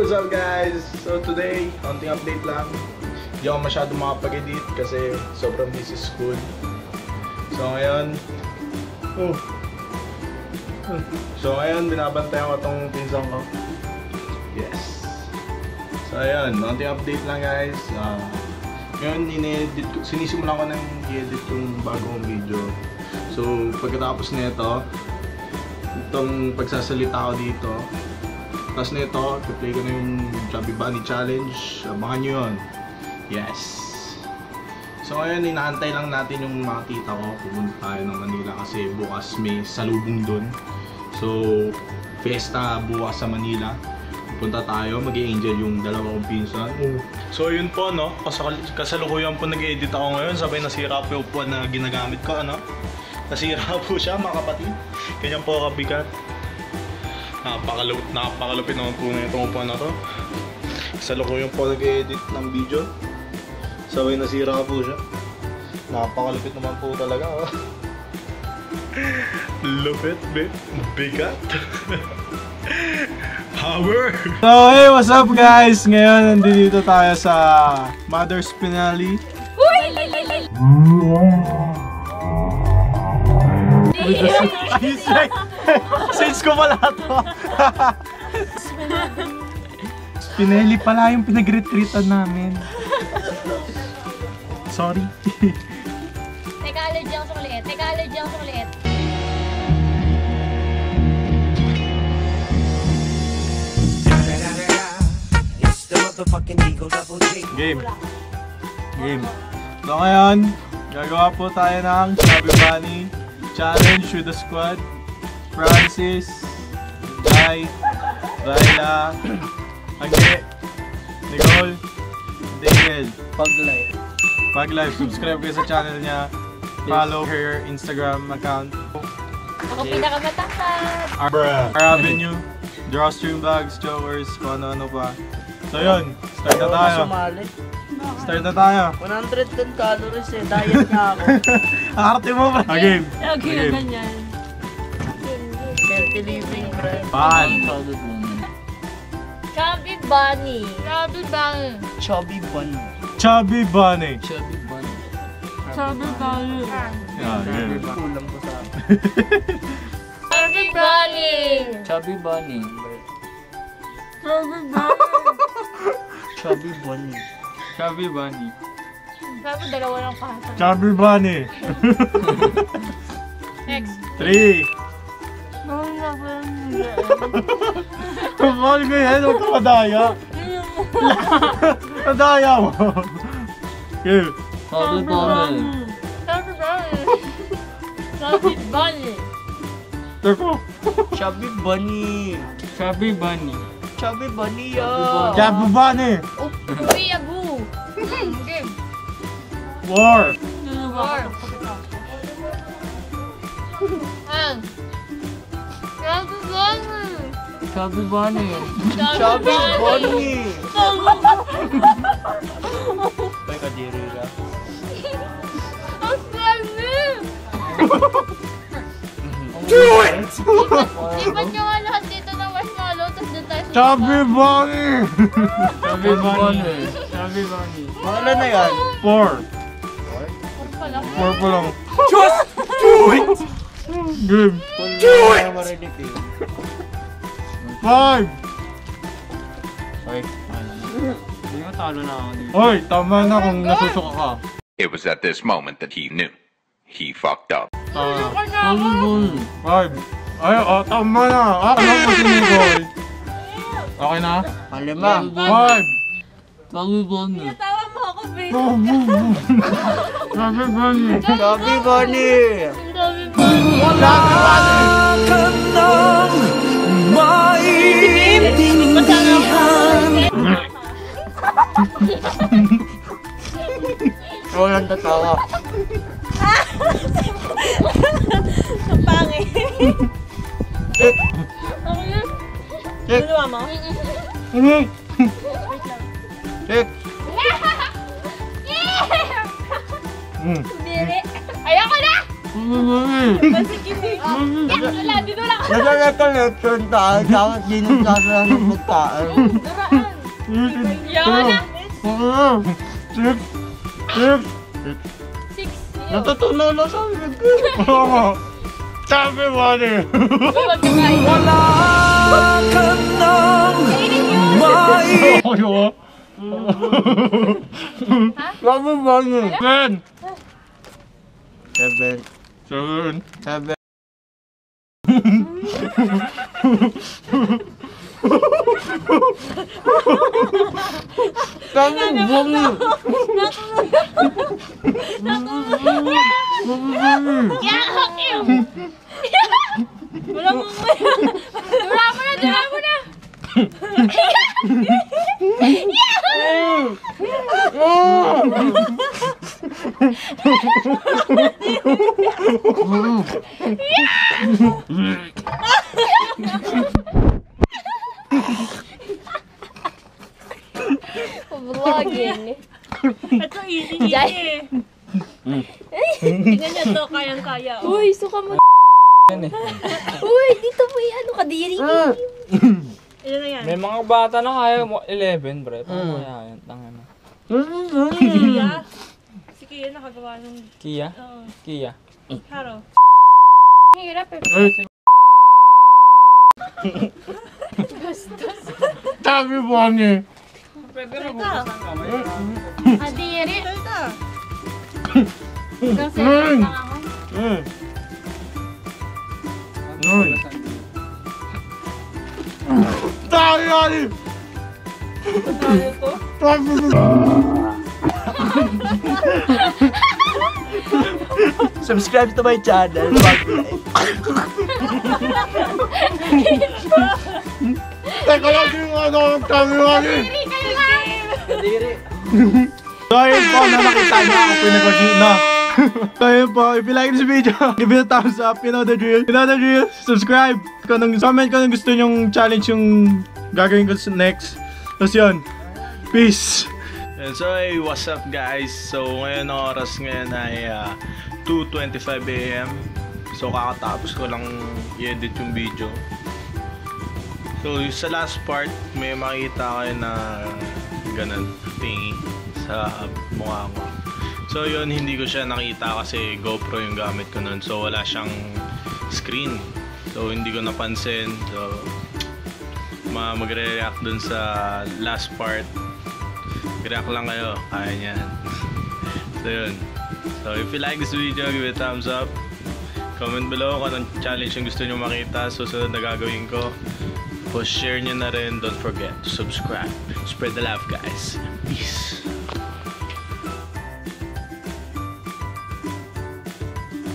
What's up guys? So today, konting update lang. Hindi ako masyado makapag-edit kasi sobrang busy school. So ngayon, binabantayan ko itong pinsan ko. Yes. So ayun, konting update lang guys. Ngayon, sinisimulan ko ng i-edit yung bagong video. So pagkatapos nito, itong pagsasalita ko dito, tapos nito, i-play ko na yung Chubby Bunny Challenge. Abangan nyo yun. Yes. So ngayon, inaantay lang natin yung mga tita ko. Pupunta tayo ng Manila kasi bukas may salubong dun. So, fiesta bukas sa Manila. Pupunta tayo, mag-i-angel yung dalawang pinsan. So yun po, no? Kasalukuyan po nag-edit ako ngayon. Sabay nasira po yung upuan na ginagamit ko, ano? Nasira po siya, mga kapatid. Ganyan po kabigat. Napakalupit naman po na itong upuan na to. Kasalukuyan po nag-edit ng video. Sabay nasira po siya. Napakalupit naman po talaga, oh. Lupit, bigat. Power! So hey, what's up guys? Ngayon nandito tayo sa Mother Spinelli. Since ko pala ito. Spinelli pala yung pinag-retreatan namin. Sorry. Teka, allergy ako sa maliit. Game. So ngayon, gagawa po tayo ng Chubby Bunny Challenge with the squad. Francis, Jai, Raila, Age, Nicole, David, Paglive. Subscribe kayo sa channel niya. Follow her Instagram account. Ako pinakamatangkad. Our Avenue, Drawstream Bags, Chokers, kung ano-ano pa. So yun, start na tayo. 110 calories eh, diet nga ako. Arte mo bro. Game. Okay, ganyan. Healthy living, bro. Pan. Chubby Bunny. Chubby Bunny. Chubby Bunny. Yeah, game. Kulang ko sa Chubby Bunny. Chubby Bunny. Sabi dalawa lang kata. Chubby Bunny. Next. 3. Mahal ko yan, huwag ka madaya. Madaya mo. Okay. Chubby Bunny. Teko. Chubby Bunny. Chubby Bunny. Chubby Bunny ya. Chubby Bunny. Kuya Boo. Game. War. Chubby Bunny. Chubby Bunny. May kadiri ka. Ang dami. Do it! Iban nyo nga lahat dito ng marshmallow, tapos doon tayo sa Chubby Bunny. Chubby Bunny. Wala na yan. 4. 4 pa lang. Just do it! Game. Do it! 5. Hindi mo talo na ako dito. Hoy, tama na kung nasusuka ka. It was at this moment that he knew. He fucked up. 5. Ay, tama na. Ako lang po sinigol. Okay na? 5. Tawa mo ako, babe. Chubby Bunny. Chubby Bunny. Chubby Bunny. Wala ka nang maintindihan. Walang tatawa. Ang pangit. Ako yun. Dalawa mo? Check. Biri. Ayoko na! Wala, dito lang. Nasa recollection tayo, dapat ginagkasala ng pagkain. Yawa na. Six. 6. Natutunan na sa akin ko. Sabi mo rin. Huwag kumain. Wala ka nang mai. Ayaw. Sabi mo rin. 7. 7. Sabi mo rin. Yakak yun. Wala mo mo. Dura mo na. Vlogging. Ito easy eh. Tingnan niyo to, kayang-kaya. Uy, suka mo. Uy, dito po ano kadiri. Ilan na yan? May mga bata na kaya mo 11, bre. Paano kaya yan? Tangina. Kia. Si Kia nakagawa ng... Kia? Oo. Kia. Haro. Hirap eh. Sabi mo rin. Pwede na Ito. bukas ng kamay. Kadiri. Ito. Hanggang 7 lang ako. Tayo rin. Tayo to. Sabi mo. Subscribe to my channel. Teka lang yung ano, sabi mo rin. Kadiri. So ayun po, na nakita niyo ako pinag-origina. So ayun po, if you like this video, give it a thumbs up, you know the drill. You know the drill, subscribe. Comment kung gusto nyong challenge yung gagawin ko next. Tapos yun, peace. And so hey, what's up guys? So ngayon ang oras ngayon ay 2:25 AM. So kakatapos ko lang i-edit yung video. So sa last part, may makita kayo na ganun thingy sa mukha ko. So yun, hindi ko siya nakita kasi GoPro yung gamit ko nun. So wala siyang screen. So hindi ko napansin. So magre-react dun sa last part. React lang kayo, kaya niyan. So yun. So if you like this video, give it a thumbs up. Comment below kung anong challenge yung gusto nyo makita. Susunod na gagawin ko. Tapos share nyo na rin. Don't forget to subscribe. Spread the love guys. Peace.